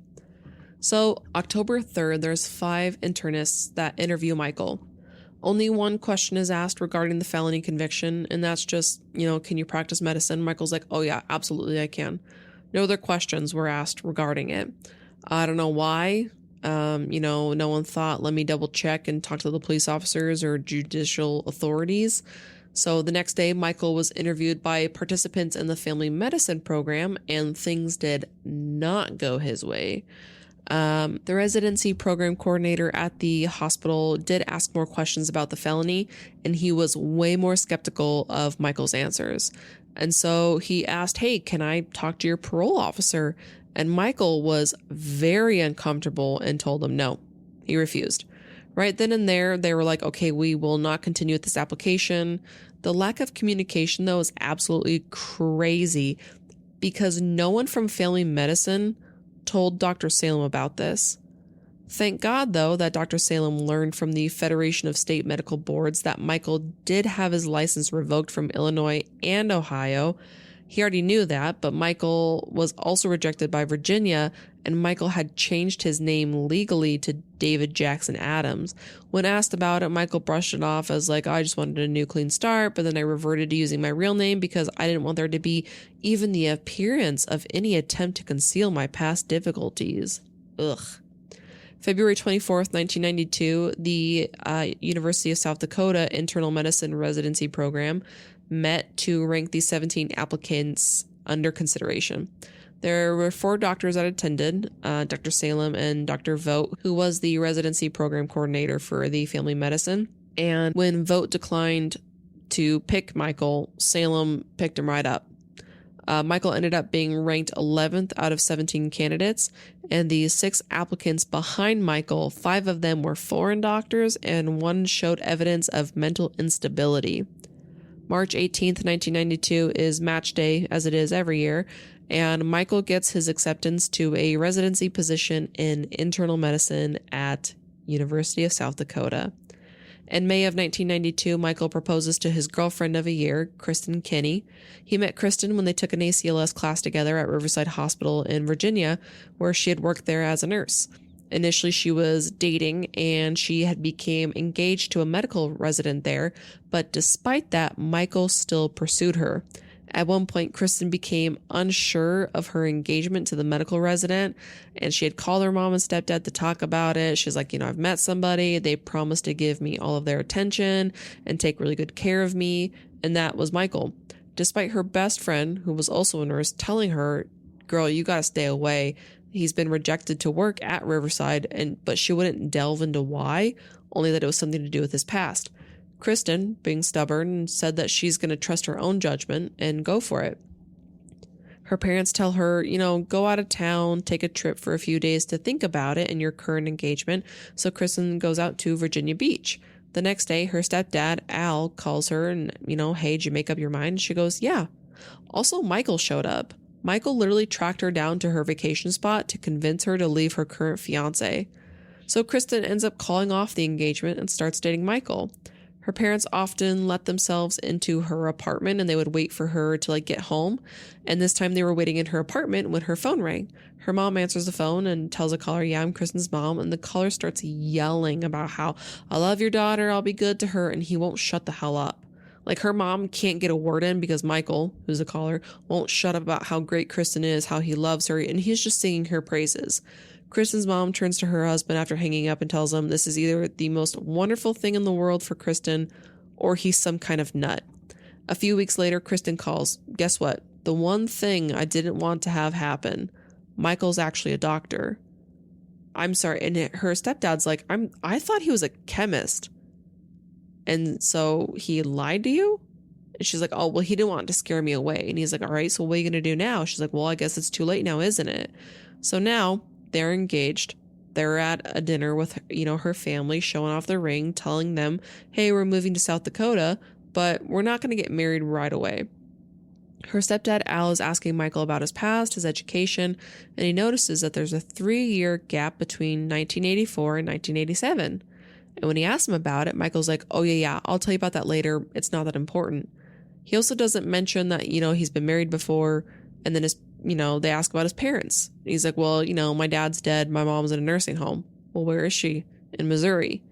Speaker 1: So, October 3rd, there's 5 internists that interview Michael. Only one question is asked regarding the felony conviction, and that's just, can you practice medicine? Michael's like, oh yeah, absolutely I can. No other questions were asked regarding it. I don't know why. No one thought, let me double check and talk to the police officers or judicial authorities. So the next day, Michael was interviewed by participants in the family medicine program, and things did not go his way. The residency program coordinator at the hospital did ask more questions about the felony, and he was way more skeptical of Michael's answers. And so he asked, hey, can I talk to your parole officer? And Michael was very uncomfortable and told him no. He refused. Right then and there, they were like, okay, we will not continue with this application. The lack of communication, though, is absolutely crazy because no one from family medicine told Dr. Salem about this. Thank God, though, that Dr. Salem learned from the Federation of State Medical Boards that Michael did have his license revoked from Illinois and Ohio. He already knew that, but Michael was also rejected by Virginia, and Michael had changed his name legally to David Jackson Adams. When asked about it, Michael brushed it off as like, I just wanted a new clean start, but then I reverted to using my real name because I didn't want there to be even the appearance of any attempt to conceal my past difficulties. Ugh. February 24th, 1992, the University of South Dakota Internal Medicine Residency Program met to rank the 17 applicants under consideration. There were 4 doctors that attended, Dr. Salem and Dr. Vogt, who was the residency program coordinator for the family medicine. And when Vogt declined to pick Michael, Salem picked him right up. Michael ended up being ranked 11th out of 17 candidates, and the 6 applicants behind Michael, 5 of them were foreign doctors, and 1 showed evidence of mental instability. March 18th, 1992 is match day, as it is every year, and Michael gets his acceptance to a residency position in internal medicine at University of South Dakota. In May of 1992, Michael proposes to his girlfriend of a year, Kristen Kinney. He met Kristen when they took an ACLS class together at Riverside Hospital in Virginia, where she had worked there as a nurse. Initially, she was dating, and she had become engaged to a medical resident there, but despite that, Michael still pursued her. At one point, Kristen became unsure of her engagement to the medical resident, and she had called her mom and stepdad to talk about it. She's like, I've met somebody. They promised to give me all of their attention and take really good care of me, and that was Michael. Despite her best friend, who was also a nurse, telling her, girl, you gotta stay away. He's been rejected to work at Riverside, but she wouldn't delve into why, only that it was something to do with his past. Kristen, being stubborn, said that she's going to trust her own judgment and go for it. Her parents tell her, go out of town, take a trip for a few days to think about it and your current engagement. So Kristen goes out to Virginia Beach. The next day, her stepdad, Al, calls her and, hey, did you make up your mind? She goes, yeah. Also, Michael showed up. Michael literally tracked her down to her vacation spot to convince her to leave her current fiance. So Kristen ends up calling off the engagement and starts dating Michael. Her parents often let themselves into her apartment and they would wait for her to get home. And this time they were waiting in her apartment when her phone rang. Her mom answers the phone and tells the caller, yeah, I'm Kristen's mom. And the caller starts yelling about how, I love your daughter, I'll be good to her. And he won't shut the hell up. Her mom can't get a word in because Michael, who's the caller, won't shut up about how great Kristen is, how he loves her. And he's just singing her praises. Kristen's mom turns to her husband after hanging up and tells him this is either the most wonderful thing in the world for Kristen or he's some kind of nut. A few weeks later, Kristen calls. Guess what? The one thing I didn't want to have happen. Michael's actually a doctor. I'm sorry. And her stepdad's like, I thought he was a chemist. And so he lied to you? And she's like, oh, well, he didn't want to scare me away. And he's like, all right, so what are you going to do now? She's like, well, I guess it's too late now, isn't it? So now they're engaged. They're at a dinner with, her family, showing off the ring, telling them, hey, we're moving to South Dakota, but we're not going to get married right away. Her stepdad, Al, is asking Michael about his past, his education, and he notices that there's a 3-year gap between 1984 and 1987. And when he asks him about it, Michael's like, oh, yeah, I'll tell you about that later. It's not that important. He also doesn't mention that, he's been married before, and then they ask about his parents. He's like, well, my dad's dead. My mom's in a nursing home. Well, where is she? In Missouri.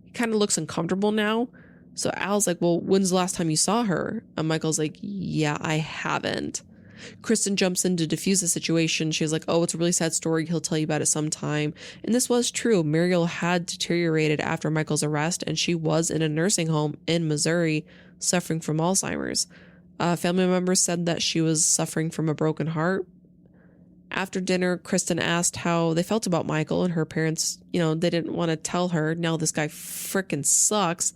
Speaker 1: He kind of looks uncomfortable now. So Al's like, well, when's the last time you saw her? And Michael's like, yeah, I haven't. Kristen jumps in to defuse the situation. She's like, oh, it's a really sad story. He'll tell you about it sometime. And this was true. Muriel had deteriorated after Michael's arrest, and she was in a nursing home in Missouri suffering from Alzheimer's. Family members said that she was suffering from a broken heart. After dinner, Kristen asked how they felt about Michael, and her parents, they didn't want to tell her, now this guy frickin' sucks.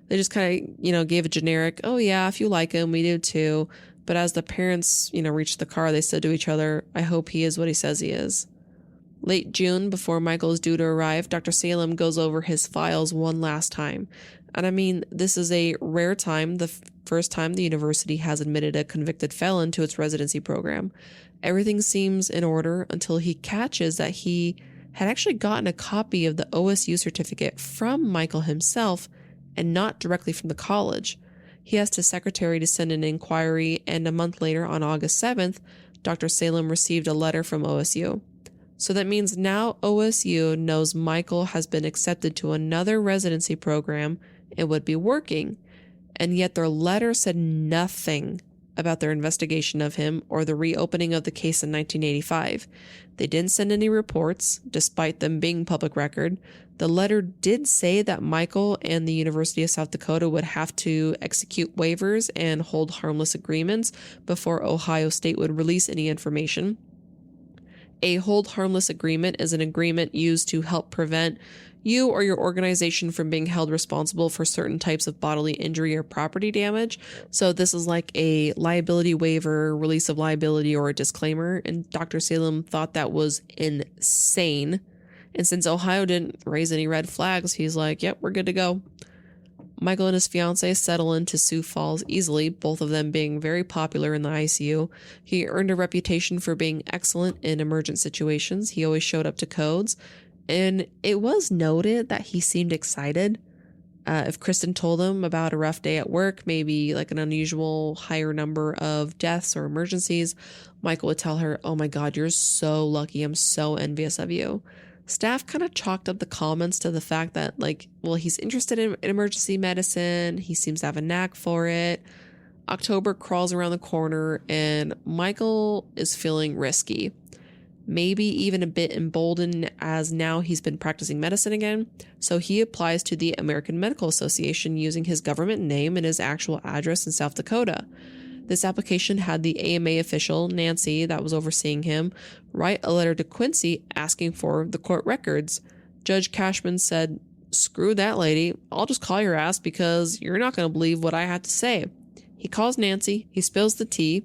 Speaker 1: They just kind of, gave a generic, oh yeah, if you like him, we do too. But as the parents, reached the car, they said to each other, I hope he is what he says he is. Late June, before Michael is due to arrive, Dr. Salem goes over his files one last time. And I mean, this is a rare time, the first time the university has admitted a convicted felon to its residency program. Everything seems in order until he catches that he had actually gotten a copy of the OSU certificate from Michael himself and not directly from the college. He asked his secretary to send an inquiry, and a month later, on August 7th, Dr. Salem received a letter from OSU. So that means now OSU knows Michael has been accepted to another residency program and would be working, and yet their letter said nothing about their investigation of him or the reopening of the case in 1985. They didn't send any reports, despite them being public record. The letter did say that Michael and the University of South Dakota would have to execute waivers and hold harmless agreements before Ohio State would release any information. A hold harmless agreement is an agreement used to help prevent you or your organization from being held responsible for certain types of bodily injury or property damage. So this is like a liability waiver, release of liability, or a disclaimer. And Dr. Salem thought that was insane. And since Ohio didn't raise any red flags, he's like, yep, we're good to go. Michael and his fiancée settle into Sioux Falls easily, both of them being very popular in the ICU. He earned a reputation for being excellent in emergent situations. He always showed up to codes. And it was noted that he seemed excited. If Kristen told him about a rough day at work, maybe like an unusual higher number of deaths or emergencies, Michael would tell her, oh my God, you're so lucky. I'm so envious of you. Staff kind of chalked up the comments to the fact that, he's interested in emergency medicine. He seems to have a knack for it. October crawls around the corner and Michael is feeling risky. Maybe even a bit emboldened, as now he's been practicing medicine again. So he applies to the American Medical Association using his government name and his actual address in South Dakota. This application had the AMA official, Nancy, that was overseeing him, write a letter to Quincy asking for the court records. Judge Cashman said, screw that lady. I'll just call your ass because you're not going to believe what I have to say. He calls Nancy. He spills the tea.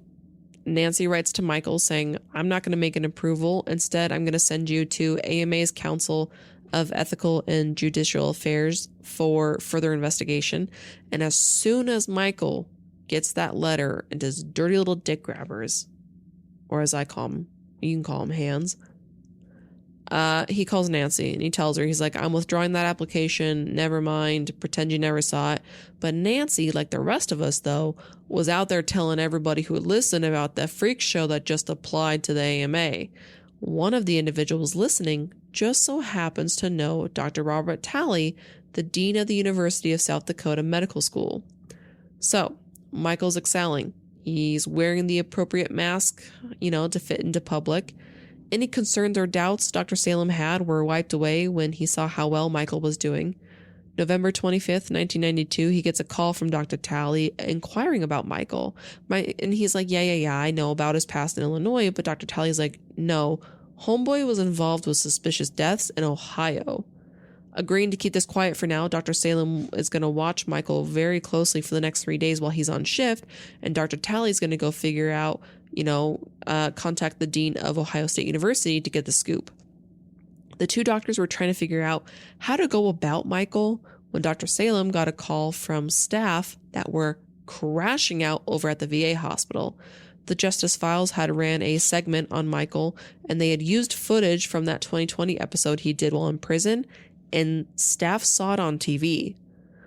Speaker 1: Nancy writes to Michael saying, I'm not going to make an approval. Instead, I'm going to send you to AMA's Council of Ethical and Judicial Affairs for further investigation. And as soon as Michael gets that letter and his dirty little dick grabbers, or as I call them, you can call them hands, He calls Nancy and he tells her, he's like, I'm withdrawing that application. Never mind. Pretend you never saw it. But Nancy, like the rest of us, though, was out there telling everybody who would listen about that freak show that just applied to the AMA. One of the individuals listening just so happens to know Dr. Robert Talley, the dean of the University of South Dakota Medical School. So, Michael's excelling. He's wearing the appropriate mask, to fit into public. Any concerns or doubts Dr. Salem had were wiped away when he saw how well Michael was doing. November 25th, 1992, he gets a call from Dr. Talley inquiring about Michael. And he's like, yeah, I know about his past in Illinois, but Dr. Talley's like, no, homeboy was involved with suspicious deaths in Ohio. Agreeing to keep this quiet for now, Dr. Salem is going to watch Michael very closely for the next 3 days while he's on shift, and Dr. Talley's going to go figure out, contact the dean of Ohio State University to get the scoop. The two doctors were trying to figure out how to go about Michael when Dr. Salem got a call from staff that were crashing out over at the VA hospital. The Justice Files had ran a segment on Michael, and they had used footage from that 2020 episode he did while in prison, and staff saw it on TV.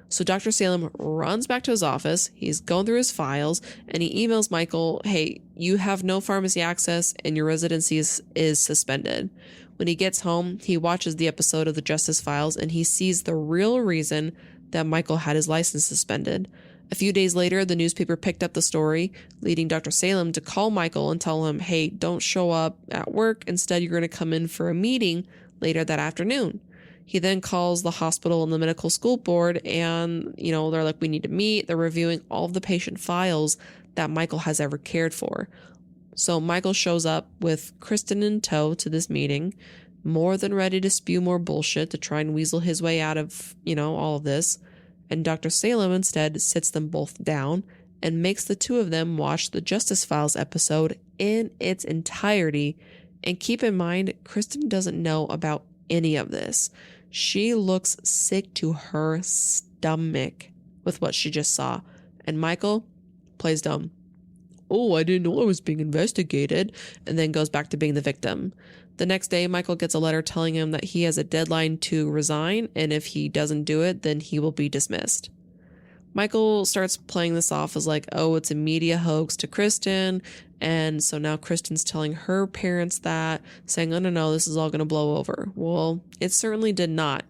Speaker 1: So Dr. Salem runs back to his office, he's going through his files, and he emails Michael, hey, you have no pharmacy access and your residency is suspended. When he gets home, he watches the episode of the Justice Files and he sees the real reason that Michael had his license suspended. A few days later, the newspaper picked up the story, leading Dr. Salem to call Michael and tell him, hey, don't show up at work. Instead, you're going to come in for a meeting later that afternoon. He then calls the hospital and the medical school board and, they're like, we need to meet. They're reviewing all of the patient files that Michael has ever cared for. So Michael shows up with Kristen in tow to this meeting, more than ready to spew more bullshit to try and weasel his way out of, all of this. And Dr. Salem instead sits them both down and makes the two of them watch the Justice Files episode in its entirety. And keep in mind, Kristen doesn't know about any of this. She looks sick to her stomach with what she just saw. And Michael plays dumb. Oh, I didn't know I was being investigated, and then goes back to being the victim. The next day, Michael gets a letter telling him that he has a deadline to resign, and if he doesn't do it, then he will be dismissed. Michael starts playing this off as like, oh, it's a media hoax to Kristen, and so now Kristen's telling her parents that, saying, oh, no, this is all going to blow over. Well, it certainly did not.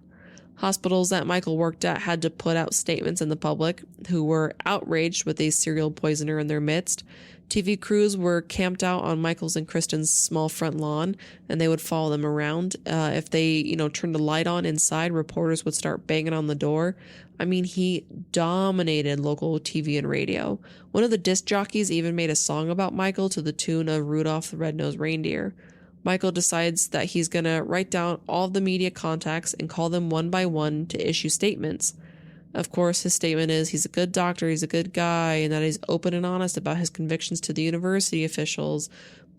Speaker 1: Hospitals that Michael worked at had to put out statements in the public who were outraged with a serial poisoner in their midst. TV crews were camped out on Michael's and Kristen's small front lawn, and they would follow them around. If they, turned the light on inside, reporters would start banging on the door. I mean, he dominated local TV and radio. One of the disc jockeys even made a song about Michael to the tune of Rudolph the Red-Nosed Reindeer. Michael decides that he's going to write down all of the media contacts and call them one by one to issue statements. Of course, his statement is he's a good doctor, he's a good guy, and that he's open and honest about his convictions to the university officials.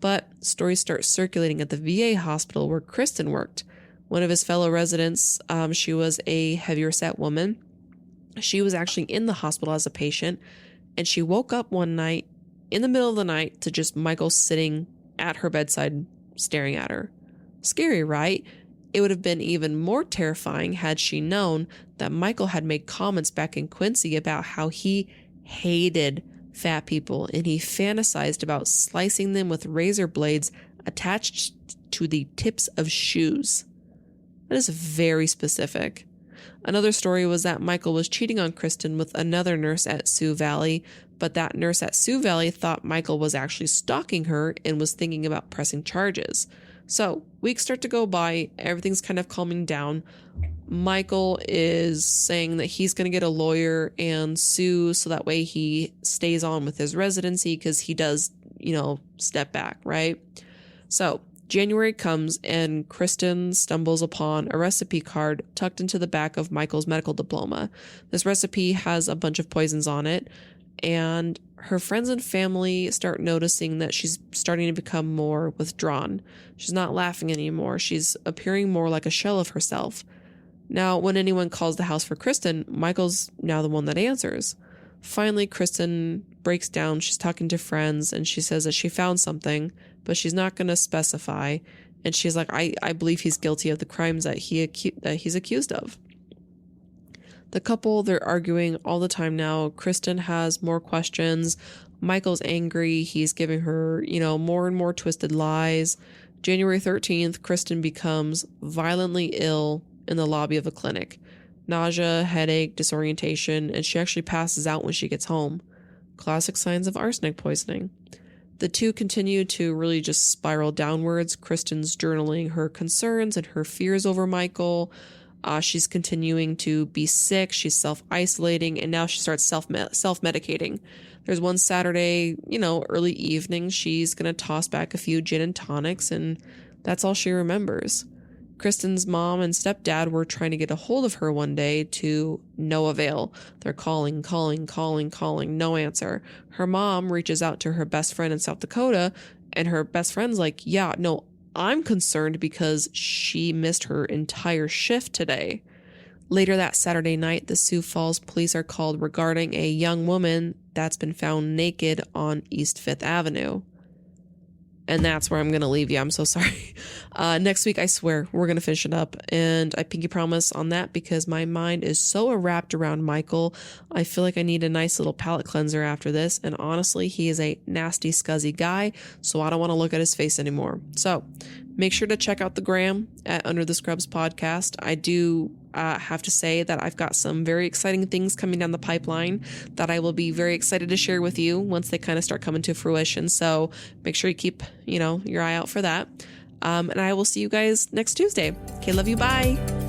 Speaker 1: But stories start circulating at the VA hospital where Kristen worked. One of his fellow residents, she was a heavier set woman. She was actually in the hospital as a patient, and she woke up one night in the middle of the night to just Michael sitting at her bedside staring at her. Scary, right? It would have been even more terrifying had she known that Michael had made comments back in Quincy about how he hated fat people and he fantasized about slicing them with razor blades attached to the tips of shoes. That is very specific. Another story was that Michael was cheating on Kristen with another nurse at Sioux Valley, but that nurse at Sioux Valley thought Michael was actually stalking her and was thinking about pressing charges. So weeks start to go by, everything's kind of calming down. Michael is saying that he's going to get a lawyer and sue so that way he stays on with his residency because he does, step back, right? So January comes and Kristen stumbles upon a recipe card tucked into the back of Michael's medical diploma. This recipe has a bunch of poisons on it, and her friends and family start noticing that she's starting to become more withdrawn. She's not laughing anymore. She's appearing more like a shell of herself. Now, when anyone calls the house for Kristen, Michael's now the one that answers. Finally, Kristen breaks down. She's talking to friends, and she says that she found something, but she's not going to specify. And she's like, I believe he's guilty of the crimes that he's accused of. The couple, they're arguing all the time now. Kristen has more questions. Michael's angry. He's giving her, more and more twisted lies. January 13th, Kristen becomes violently ill in the lobby of a clinic. Nausea, headache, disorientation, and she actually passes out when she gets home. Classic signs of arsenic poisoning. The two continue to really just spiral downwards. Kristen's journaling her concerns and her fears over Michael. She's continuing to be sick. She's self-isolating, and now she starts self-medicating. There's one Saturday, early evening, she's going to toss back a few gin and tonics, and that's all she remembers. Kristen's mom and stepdad were trying to get a hold of her one day to no avail. They're calling, no answer. Her mom reaches out to her best friend in South Dakota, and her best friend's like, yeah, no, I'm concerned because she missed her entire shift today. Later that Saturday night, the Sioux Falls police are called regarding a young woman that's been found naked on East 5th Avenue. And that's where I'm going to leave you. I'm so sorry. Next week, I swear, we're going to finish it up. And I pinky promise on that because my mind is so wrapped around Michael. I feel like I need a nice little palate cleanser after this. And honestly, he is a nasty, scuzzy guy. So I don't want to look at his face anymore. So make sure to check out the gram at Under the Scrubs podcast. I do have to say that I've got some very exciting things coming down the pipeline that I will be very excited to share with you once they kind of start coming to fruition. So make sure you keep, your eye out for that. And I will see you guys next Tuesday. Okay, love you. Bye.